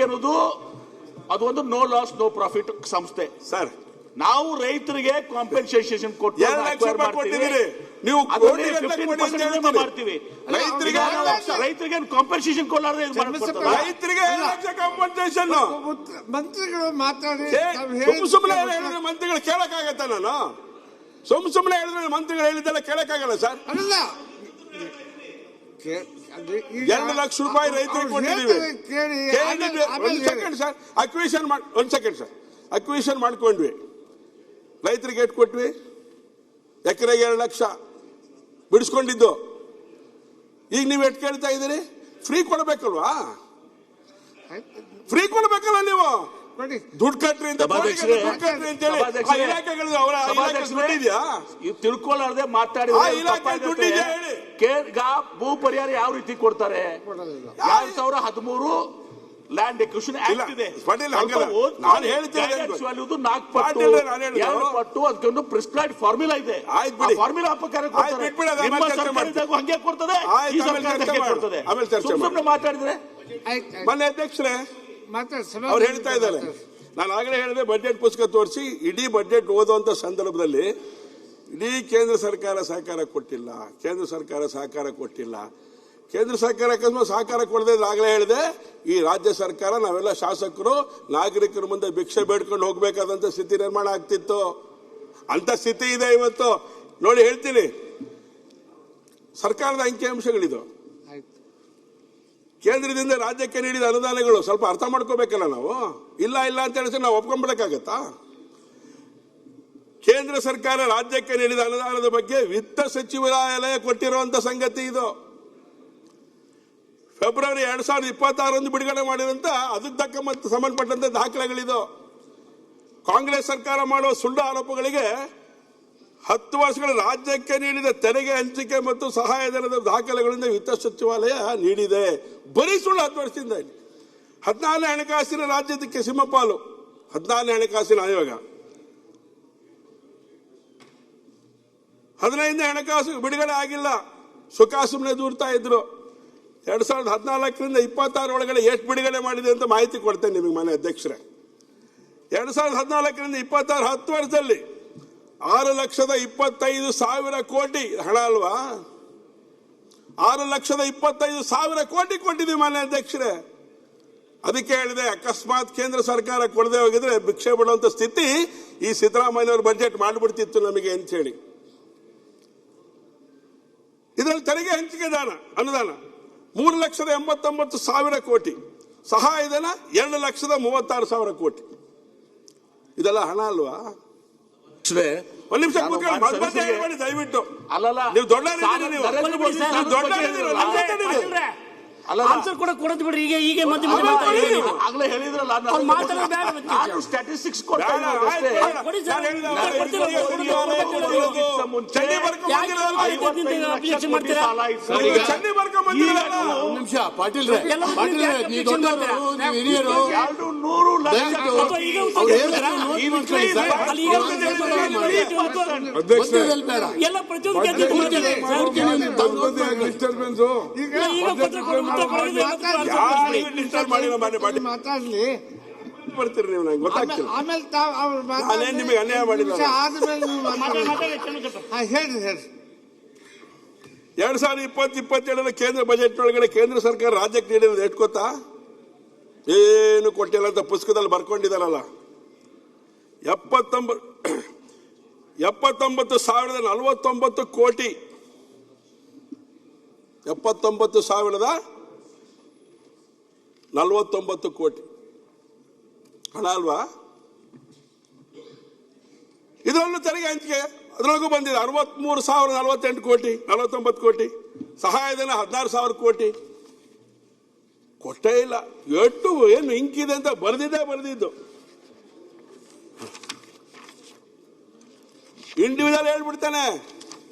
ಅನ್ನೋದು ಅದೊಂದು no loss no profit ಸಂಸ್ಥೆ ಸರ್. ನಾವು ರೈತರಿಗೆ ಕಾಂಪೆನ್ಸೇಷನ್ ಕೊಟ್ಟಿದ್ದೀರಿ, ನೀವು ಮಾಡ್ತೀವಿ. ರೈತರಿಗೆ ಕಾಂಪೆನ್ಸೇಷನ್ ಕೊಡಲಾರ್ದೆ ರೈತರಿಗೆ ಕಾಂಪೆನ್ಸೇಷನ್ ಮಂತ್ರಿಗಳು ಮಾತಾಡಿ ಸುಮ್ಮನೆ ಹೇಳಿದ್ರೆ ಮಂತ್ರಿಗಳು ಕೇಳಕ್ಕಾಗತ್ತ? ನಾನು ಸುಮ್ಮನೆ ಹೇಳಿದ್ರೆ ಮಂತ್ರಿಗಳು ಹೇಳಿದ್ದೆಲ್ಲ ಕೇಳಕ್ಕಾಗಲ್ಲ ಸರ್. ಅಲ್ಲ, 2 ಲಕ್ಷ ರೂಪಾಯಿ ರೈತರಿಗೆ ಕೊಟ್ಟಿದ್ದೀವಿ. ಒಂದು ಸೆಕೆಂಡ್ ಸರ್, ಅಕ್ವಿಷನ್ ಮಾಡ್ಕೊಂಡ್ವಿ. ರೈತರಿಗೆ ಎಷ್ಟು ಕೊಟ್ವಿ? ಎಕರೆಗೆ 2 ಲಕ್ಷ ಬಿಡಿಸ್ಕೊಂಡಿದ್ದು. ಈಗ ನೀವು ಎಷ್ಟು ಕೇಳ್ತಾ ಇದ್ದೀರಿ? ಫ್ರೀ ಕೊಡಬೇಕಲ್ವಾ? ಫ್ರೀ ಕೊಡಬೇಕಲ್ಲ ನೀವು? ದುಡ್ಡು ಕಟ್ರಿ ಅಂತ ತಿಳ್ಕೊಳ್ಳಾರ್ದೆ ಮಾತಾಡಿದ್ರೆ ಭೂ ಪರಿಹಾರ ಯಾವ ರೀತಿ ಕೊಡ್ತಾರೆ? 2013 ಲ್ಯಾಂಡ್ ಎಕ್ವಿಷನ್ ಆಕ್ಟ್ ಇದೆ. ನಾನು ಹೇಳ್ತೇನೆ, 4 ಪಟ್ಟು ಅದಕ್ಕೊಂದು ಪ್ರಿಸ್ಕ್ರೈಬ್ ಫಾರ್ಮುಲಾ ಇದೆ. ಫಾರ್ಮುಲಾ ಪ್ರಕಾರ ಹಂಗೆ ಕೊಡ್ತದೆ, ಸುಮ್ಮನೆ ಮಾತಾಡಿದ್ರೆ. ಮನೆ ಅಧ್ಯಕ್ಷರೇ ಅವ್ರು ಹೇಳ್ತಾ ಇದ್ದಾರೆ, ನಾನು ಆಗಲೇ ಹೇಳಿದೆ, ಬಜೆಟ್ ಪುಸ್ತಕ ತೋರಿಸಿ ಇಡೀ ಬಜೆಟ್ ಓದುವಂತ ಸಂದರ್ಭದಲ್ಲಿ ಇಡೀ ಕೇಂದ್ರ ಸರ್ಕಾರ ಸಹಕಾರ ಕೊಟ್ಟಿಲ್ಲ, ಕೇಂದ್ರ ಸರ್ಕಾರ ಸಹಕಾರ ಕೊಟ್ಟಿಲ್ಲ. ಕೇಂದ್ರ ಸರ್ಕಾರ ಅಕಸ್ಮಾತ್ ಸಹಕಾರ ಕೊಡದೆ ಆಗಲೇ ಹೇಳಿದೆ, ಈ ರಾಜ್ಯ ಸರ್ಕಾರ ನಾವೆಲ್ಲ ಶಾಸಕರು ನಾಗರಿಕರ ಮುಂದೆ ಭಿಕ್ಷೆ ಬೇಡ್ಕೊಂಡು ಹೋಗ್ಬೇಕಾದಂತ ಸ್ಥಿತಿ ನಿರ್ಮಾಣ ಆಗ್ತಿತ್ತು. ಅಂತ ಸ್ಥಿತಿ ಇದೆ ಇವತ್ತು. ನೋಡಿ ಹೇಳ್ತೀನಿ, ಸರ್ಕಾರದ ಅಂಕಿಅಂಶಗಳಿದು. ಕೇಂದ್ರದಿಂದ ರಾಜ್ಯಕ್ಕೆ ನೀಡಿದ ಅನುದಾನಗಳು ಸ್ವಲ್ಪ ಅರ್ಥ ಮಾಡ್ಕೋಬೇಕಲ್ಲ ನಾವು. ಇಲ್ಲ ಅಂತ ಹೇಳಿದ್ರೆ ನಾವು ಒಪ್ಕೊಂಡ್ಬಿಡಕ್ಕಾಗತ್ತಾ? ಕೇಂದ್ರ ಸರ್ಕಾರ ರಾಜ್ಯಕ್ಕೆ ನೀಡಿದ ಅನುದಾನದ ಬಗ್ಗೆ ವಿತ್ತ ಸಚಿವಾಲಯ ಕೊಟ್ಟಿರುವಂತ ಸಂಗತಿ ಇದು. ಫೆಬ್ರವರಿ 2026 ಬಿಡುಗಡೆ ಮಾಡಿದಂತ ಅದಕ್ಕೆ ಸಂಬಂಧಪಟ್ಟಂತೆ ದಾಖಲೆಗಳಿದು. ಕಾಂಗ್ರೆಸ್ ಸರ್ಕಾರ ಮಾಡುವ ಸುಳ್ಳು ಆರೋಪಗಳಿಗೆ 10 ವರ್ಷಗಳ ರಾಜ್ಯಕ್ಕೆ ನೀಡಿದ ತೆರಿಗೆ ಹಂಚಿಕೆ ಮತ್ತು ಸಹಾಯಧನದ ದಾಖಲೆಗಳಿಂದ ವಿತ್ತ ಸಚಿವಾಲಯ ನೀಡಿದೆ. ಬರೀ ಸುಳ್ಳು 10 ವರ್ಷದಿಂದ. 14ನೇ ಹಣಕಾಸಿನ ರಾಜ್ಯದಕ್ಕೆ ಸಿಂಹಪಾಲು, 14ನೇ ಹಣಕಾಸಿನ ಆಯೋಗ, 15ನೇ ಹಣಕಾಸು ಬಿಡುಗಡೆ ಆಗಿಲ್ಲ, ಸುಖ ಸುಮ್ಮನೆ ದೂರ್ತಾ ಇದ್ರು. 2014ರಿಂದ 26 ಒಳಗಡೆ ಎಷ್ಟು ಬಿಡುಗಡೆ ಮಾಡಿದೆ ಅಂತ ಮಾಹಿತಿ ಕೊಡ್ತೇನೆ ನಿಮಗೆ ಮನೆ ಅಧ್ಯಕ್ಷರೇ. 2014ರಿಂದ 26 10 ವರ್ಷದಲ್ಲಿ 6,25,000 ಕೋಟಿ ಹಣ ಅಲ್ವಾ? 6,25,000 ಕೋಟಿ ಕೊಟ್ಟಿದ್ದೀವಿ ಮಾನ್ಯ ಅಧ್ಯಕ್ಷರೇ. ಅದಕ್ಕೆ ಹೇಳಿದೆ, ಅಕಸ್ಮಾತ್ ಕೇಂದ್ರ ಸರ್ಕಾರ ಕೊಡದೆ ಹೋಗಿದ್ರೆ ಭಿಕ್ಷೆ ಬಿಡುವಂತ ಸ್ಥಿತಿ ಈ ಸಿದ್ದರಾಮಯ್ಯ ಅವರ ಬಜೆಟ್ ಮಾಡಿಬಿಡ್ತಿತ್ತು ನಮಗೆ ಅಂತ ಹೇಳಿ. ಇದರಲ್ಲಿ ತೆರಿಗೆ ಹಂಚಿಕೆ ಅನುದಾನ 3,89,000 ಕೋಟಿ, ಸಹಾಯಧನ 2,36,000 ಕೋಟಿ. ಇದೆಲ್ಲ ಹಣ ಅಲ್ವಾ? ಒಂದು ನಿಮಿಷ ಕೂತ್ಕೊಳ್ಳಿ ದಯವಿಟ್ಟು. ನೀವು ದೊಡ್ಡ ಆನ್ಸರ್ ಕೂಡ ಕೊಡೋದು ಬಿಡ್ರಿ. ಈಗ ಆಗ್ಲೇ ಹೇಳಿದ್ರಲ್ಲ, ಸ್ಟ್ಯಾಟಿಸ್ಟಿಕ್ಸ್ ಪಾಟೀಲ್ ಎಲ್ಲ ಪ್ರತಿಯೊಂದು ಮಾತಾಡ್ಲಿ ಬರ್ತೀರಿ ನೀವು, ನಂಗೆ ಗೊತ್ತಾಗ್ತಿಲ್ಲ. ಆಮೇಲೆ ನಿಮಗೆ ಅನ್ಯಾಯ ಮಾಡಿಲ್ಲ. ಹೇಳಿ 2020-22 ಕೇಂದ್ರ ಬಜೆಟ್ ಒಳಗಡೆ ಕೇಂದ್ರ ಸರ್ಕಾರ ರಾಜ್ಯಕ್ಕೆ ನೀಡಿರೋದು ಎಷ್ಟು ಗೊತ್ತಾ? ಏನು ಕೊಟ್ಟಿಲ್ಲ ಅಂತ ಪುಸ್ತಕದಲ್ಲಿ ಬರ್ಕೊಂಡಿದಾರಲ್ಲ. 79,049 ಕೋಟಿ, 79,049 ಕೋಟಿ ಹಣ ಅಲ್ವಾ? ಇದರಲ್ಲೂ ತೆರಿಗೆ ಹಂಚಿಕೆ ಅದರೊಳಗೂ ಬಂದಿದೆ 63,048 ಕೋಟಿ, 49 ಕೋಟಿ. ಸಹಾಯಧನ 16,000 ಕೋಟಿ ಕೊಟ್ಟೇ ಇಲ್ಲ. ಎಷ್ಟು ಏನು ಇಂಕಿದೆ ಅಂತ ಬರೆದಿದ್ದು ಇಂಡಿವಿಜುವಲ್ ಹೇಳ್ಬಿಡ್ತಾನೆ.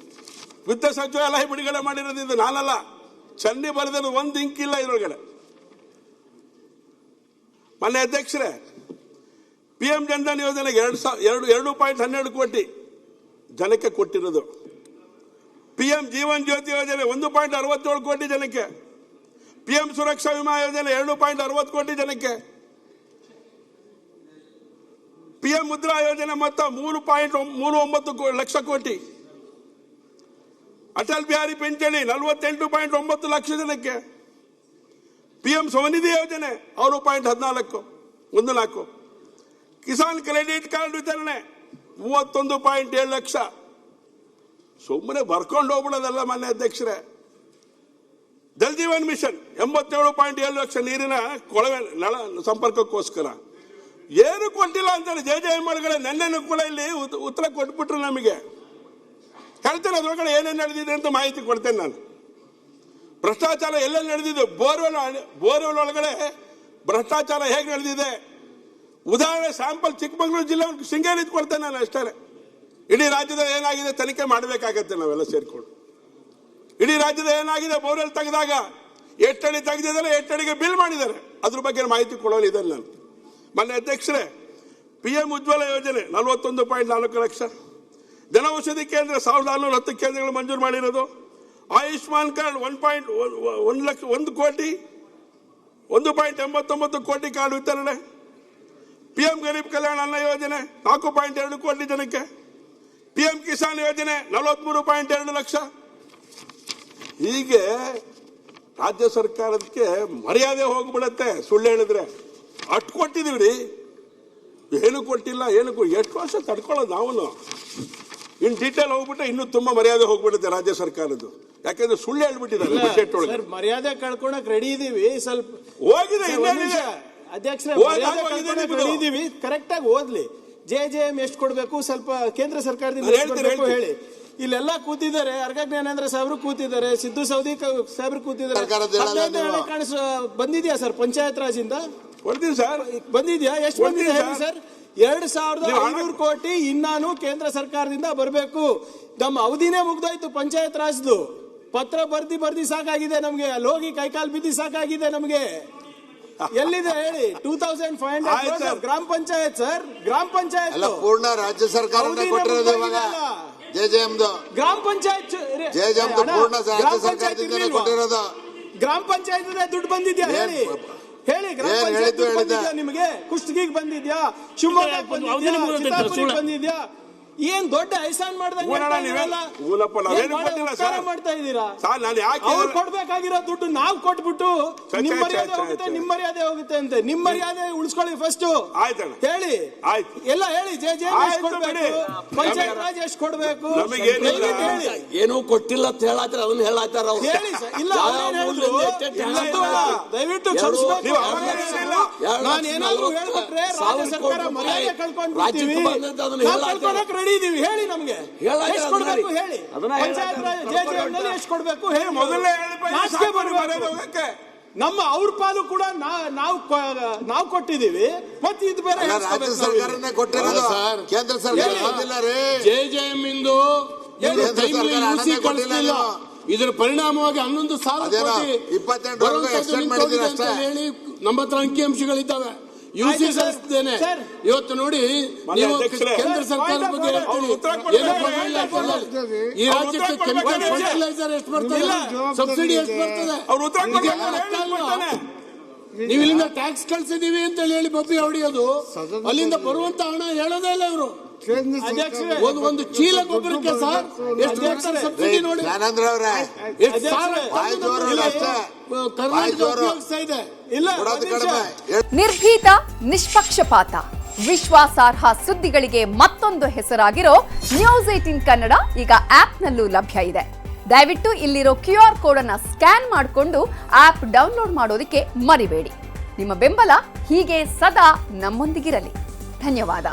ವಿತ್ತ ಸಚಿವಾಲಯ ಬಿಡುಗಡೆ ಮಾಡಿರೋದು ನಾನಲ್ಲ, ಚನ್ನಿ ಬರೆದಿದ್ದು ಒಂದು ಇಂಕಿಲ್ಲ ಇದರೊಳಗಡೆ. ಮೊನ್ನೆ ಅಧ್ಯಕ್ಷರೇ, PM ಜನ್ಧನ್ ಯೋಜನೆಗೆ 2.12 ಕೋಟಿ ಜನಕ್ಕೆ ಕೊಟ್ಟಿರೋದು. PM ಜೀವನ್ ಜ್ಯೋತಿ ಯೋಜನೆ 1.67 ಕೋಟಿ ಜನಕ್ಕೆ. PM ಸುರಕ್ಷಾ ವಿಮಾ ಯೋಜನೆ 2.60 ಕೋಟಿ ಜನಕ್ಕೆ. PM ಮುದ್ರಾ ಯೋಜನೆ ಮೊತ್ತ 3.39 ಲಕ್ಷ ಕೋಟಿ. ಅಟಲ್ ಬಿಹಾರಿ ಪಿಂಚಣಿ 48.9 ಲಕ್ಷ ಜನಕ್ಕೆ. PM ಸ್ವನಿಧಿ ಯೋಜನೆ 6.14 ಕಿಸಾನ್ ಕ್ರೆಡಿಟ್ ಕಾರ್ಡ್ ವಿತರಣೆ 31.7 ಲಕ್ಷ. ಸುಮ್ಮನೆ ಬರ್ಕೊಂಡು ಹೋಗ್ಬಿಡೋದಲ್ಲ ಮಾನ್ಯ ಅಧ್ಯಕ್ಷರೇ. ಜಲ್ ಜೀವನ್ ಮಿಷನ್ 87.7 ಲಕ್ಷ ನೀರಿನ ಕೊಳವೆ ನಳ ಸಂಪರ್ಕಕ್ಕೋಸ್ಕರ. ಏನು ಕೊಟ್ಟಿಲ್ಲ ಅಂತಾರೆ JJMಗಳೇ. ನೆನ್ನೆನೂ ಕೂಡ ಇಲ್ಲಿ ಉತ್ತರ ಕೊಟ್ಬಿಟ್ರು ನಮಗೆ. ಹೇಳ್ತೇನೆ ಅದ್ರೊಳಗಡೆ ಏನೇನು ನಡೆದಿದೆ ಅಂತ ಮಾಹಿತಿ ಕೊಡ್ತೇನೆ ನಾನು. ಭ್ರಷ್ಟಾಚಾರ ಎಲ್ಲೆಲ್ಲಿ ನಡೆದಿದೆ, ಬೋರ್ವೆಲ್ ಒಳಗಡೆ ಭ್ರಷ್ಟಾಚಾರ ಹೇಗೆ ನಡೆದಿದೆ ಉದಾಹರಣೆ ಸ್ಯಾಂಪಲ್ ಚಿಕ್ಕಮಗಳೂರು ಜಿಲ್ಲೆ ಶೃಂಗೇರಿ ಕೊಡ್ತೇನೆ ನಾನು ಅಷ್ಟೇ. ಇಡೀ ರಾಜ್ಯದಲ್ಲಿ ಏನಾಗಿದೆ ತನಿಖೆ ಮಾಡಬೇಕಾಗತ್ತೆ ನಾವೆಲ್ಲ ಸೇರ್ಕೊಂಡು. ಇಡೀ ರಾಜ್ಯದ ಏನಾಗಿದೆ ಬೋರ್ವೆಲ್ ತೆಗೆದಾಗ ಎಷ್ಟಡಿ ತೆಗೆದಿದ್ದಾರೆ, ಎಷ್ಟಡಿಗೆ ಬಿಲ್ ಮಾಡಿದ್ದಾರೆ, ಅದ್ರ ಬಗ್ಗೆ ಮಾಹಿತಿ ಕೊಡೋನಿದ್ದಾರೆ ನಾನು. ಮಾನ್ಯ ಅಧ್ಯಕ್ಷರೇ, PM ಉಜ್ವಲ ಯೋಜನೆ 41.4 ಲಕ್ಷ. ಜನೌಷಧಿ ಕೇಂದ್ರ 1410 ಕೇಂದ್ರಗಳು ಮಂಜೂರು ಮಾಡಿರೋದು. ಆಯುಷ್ಮಾನ್ ಕಾರ್ಡ್ 1 ಕೋಟಿ 1.89 ಕೋಟಿ ಕಾರ್ಡ್ ವಿತರಣೆ. PM ಗರೀಬ್ ಕಲ್ಯಾಣ ಅನ್ನ ಯೋಜನೆ 4.2 ಕೋಟಿ ಜನಕ್ಕೆ. PM ಕಿಸಾನ್ ಯೋಜನೆ 43.2 ಲಕ್ಷ. ಹೀಗೆ ರಾಜ್ಯ ಸರ್ಕಾರಕ್ಕೆ ಮರ್ಯಾದೆ ಹೋಗ್ಬಿಡತ್ತೆ ಸುಳ್ಳು ಹೇಳಿದ್ರೆ. ಅಟ್ಟು ಕೊಟ್ಟಿದೀವಿ, ಏನು ಕೊಟ್ಟಿಲ್ಲ, ಎಷ್ಟು ವರ್ಷ ತಡ್ಕೊಳ್ಳೋದು ನಾವು. ಇನ್ ಡೀಟೇಲ್ ಹೋಗ್ಬಿಟ್ಟೆ ಇನ್ನೂ ತುಂಬಾ ಮರ್ಯಾದೆ ಹೋಗ್ಬಿಡುತ್ತೆ ರಾಜ್ಯ ಸರ್ಕಾರದ್ದು. ಯಾಕಂದ್ರೆ ಸುಳ್ಳು ಹೇಳ್ಬಿಟ್ಟಿದ್ದಾರೆ ಬಜೆಟ್ ಒಳಗೆ. ಮರ್ಯಾದೆ ಕಳ್ಕೊಳಕ್ ರೆಡಿ ಇದೀವಿ. ಸ್ವಲ್ಪ ಹೋಗಿದೆ ಅಧ್ಯಕ್ಷರೇ, ಕರೆಕ್ಟ್ ಆಗಿ ಓದ್ಲಿ. JJM ಎಷ್ಟು ಕೊಡ್ಬೇಕು, ಸ್ವಲ್ಪ ಕೇಂದ್ರ ಸರ್ಕಾರದಿಂದ ಹೇಳಿ. ಇಲ್ಲೆಲ್ಲ ಕೂತಿದ್ದಾರೆ, ಅರ್ಗ ಜ್ಞಾನೇಂದ್ರ ಸಾಹೇಬ್ರು ಕೂತಿದ್ದಾರೆ, ಸಿದ್ದು ಸೌದಿ ಸಾಹೇಬ್ರು ಕೂತಿದ್ದಾರೆ. ಬಂದಿದ್ಯಾ ಸರ್ ಪಂಚಾಯತ್ ರಾಜ್ ಇಂದ? ಸರ್ ಬಂದಿದ್ಯಾ? ಎಷ್ಟು ಬಂದಿದೆ ಹೇಳಿ ಸರ್? 2500 ಕೋಟಿ ಇನ್ನಾನು ಕೇಂದ್ರ ಸರ್ಕಾರದಿಂದ ಬರಬೇಕು. ನಮ್ಮ ಅವಧಿನೇ ಮುಗ್ದೋಯ್ತು ಪಂಚಾಯತ್ ರಾಜ್ದು. ಪತ್ರ ಬರ್ದಿ ಸಾಕಾಗಿದೆ ನಮ್ಗೆ. ಅಲ್ಲಿ ಹೋಗಿ ಕೈಕಾಲು ಬಿದ್ದಿ ಸಾಕಾಗಿದೆ ನಮ್ಗೆ. ಎಲ್ಲಿದೆ ಹೇಳಿ? 2500 ಗ್ರಾಮ ಪಂಚಾಯತ್ ಸರ್, ಗ್ರಾಮ ಪಂಚಾಯತ್ ಪೂರ್ಣ ರಾಜ್ಯ ಸರ್ಕಾರ ಕೊಟ್ಟಿರೋದು ಇವಾಗ. ಗ್ರಾಮ ಪಂಚಾಯತ್ ಪೂರ್ಣ ರಾಜ್ಯ ಸರ್ಕಾರದಿಂದ ಕೊಟ್ಟಿರೋದು. ಗ್ರಾಮ ಪಂಚಾಯತ್ ದುಡ್ಡು ಬಂದಿದ್ಯಾ ಹೇಳಿ? ಗ್ರಾಮ ಪಂಚಾಯತ್ ಬಂದಿದ್ಯಾ ನಿಮಗೆ? ಕುಷ್ಟಗಿಗೆ ಬಂದಿದ್ಯಾ? ಶಿವಮೊಗ್ಗ ಬಂದಿದ್ಯಾ? ಏನ್ ದೊಡ್ಡ ಐಸಾನ್ ಮಾಡ್ದಂಗೆ ಮಾಡ್ತಾ ಇದ್ದೀರಾ? ಅವ್ರು ಕೊಡ್ಬೇಕಾಗಿರೋ ದುಡ್ಡು ನಾವು ಕೊಟ್ಬಿಟ್ಟು ನಿಮ್ ಮರ್ಯಾದೆ ಹೋಗುತ್ತೆ ಅಂತೆ. ನಿಮ್ ಮರ್ಯಾದೆ ಉಳಿಸ್ಕೊಳ್ಳಿ ಫಸ್ಟ್ ಹೇಳಿ. ಎಲ್ಲ ಹೇಳಿ. JJM ಕೊಡ್ಬೇಕು, ಪಂಚಾಯತ್ ರಾಜ್ ಎಷ್ಟು ಕೊಡ್ಬೇಕು ಏನೂ ಕೊಟ್ಟಿಲ್ಲ ಅಂತ ಹೇಳಾದ್ರೆ ಅದನ್ನ ಹೇಳಾತಾರ ಹೇಳಿ. ಇಲ್ಲ ದಯವಿಟ್ಟು ಕ್ಷಮಿಸ್ಬೇಕು. ನಾನು ಏನಾದ್ರು ಹೇಳ್ಬಿಟ್ರೆ ರಾಜ್ಯ ಸರ್ಕಾರ ಮರ್ಯಾದೆ ಕಳ್ಕೊಂಡ್ಬಿಡ್ತೀವಿ. ರೆಡಿ ಇದೀವಿ ಹೇಳಿ. ನಮ್ಗೆ ಎಷ್ಟು ಕೊಡ್ಬೇಕು ಹೇಳಿ? ಪಂಚಾಯತ್ ರಾಜ್ JJM ನಲ್ಲಿ ಎಷ್ಟು ಕೊಡ್ಬೇಕು ಹೇಳಿ? ನಮ್ಮ ಅವ್ರ ಪಾಲು ಕೂಡ ನಾವು ಕೊಟ್ಟಿದೀವಿ. ಮತ್ತೆ ಇದು ಬೇರೆ ರಾಜ್ಯ ಸರ್ಕಾರನೇ ಕೊಟ್ಟಿರೋದು, ಕೇಂದ್ರ ಸರ್ಕಾರ ಬಂದಿಲ್ಲ ರೀ. JJM ಇಂದು ಇದರ ಪರಿಣಾಮವಾಗಿ 11,000 ಕೋಟಿ ಹೇಳಿ ನಮ್ಮ ಹತ್ರ ಅಂಕಿಅಂಶಗಳಿದ್ದಾವೆ. ಯುಸಿ ಸಲ್ಲಿಸ್ತೇನೆ ಇವತ್ತು ನೋಡಿ. ನೀವು ಕೇಂದ್ರ ಸರ್ಕಾರದ ಬಗ್ಗೆ ಹೇಳ್ತೀರಿ, ಈ ರಾಜ್ಯಕ್ಕೆ ಕೆಮಿಕಲ್ ಫರ್ಟಿಲೈಸರ್ ಎಷ್ಟು ಬರ್ತದೆ, ಸಬ್ಸಿಡಿ ಎಷ್ಟು ಬರ್ತದೆ, ನೀವು ಇಲ್ಲಿಂದ ಟ್ಯಾಕ್ಸ್ ಕಳ್ಸಿದೀವಿ ಅಂತ ಹೇಳಿ ಬಬ್ಬಿ ಹೊಡಿಯೋದು. ಅಲ್ಲಿಂದ ಬರುವಂತ ಹಣ ಹೇಳೋದೇ ಇಲ್ಲ ಇವರು. ಒಂದು ಚೀಲ ಗೊಬ್ಬರಕ್ಕೆ ಸರ್ ಎಷ್ಟು ಕೊಡ್ತಾರೆ ಸಬ್ಸಿಡಿ ನೋಡಿ. ನಿರ್ಭೀತ, ನಿಷ್ಪಕ್ಷಪಾತ, ವಿಶ್ವಾಸಾರ್ಹ ಸುದ್ದಿಗಳಿಗೆ ಮತ್ತೊಂದು ಹೆಸರಾಗಿರೋ ನ್ಯೂಸ್ 18 ಕನ್ನಡ ಈಗ ಆಪ್ನಲ್ಲೂ ಲಭ್ಯ ಇದೆ. ದಯವಿಟ್ಟು ಇಲ್ಲಿರೋ QR ಕೋಡ್ ಅನ್ನ ಸ್ಕ್ಯಾನ್ ಮಾಡಿಕೊಂಡು ಆಪ್ ಡೌನ್ಲೋಡ್ ಮಾಡೋದಕ್ಕೆ ಮರಿಬೇಡಿ. ನಿಮ್ಮ ಬೆಂಬಲ ಹೀಗೆ ಸದಾ ನಮ್ಮೊಂದಿಗಿರಲಿ. ಧನ್ಯವಾದ.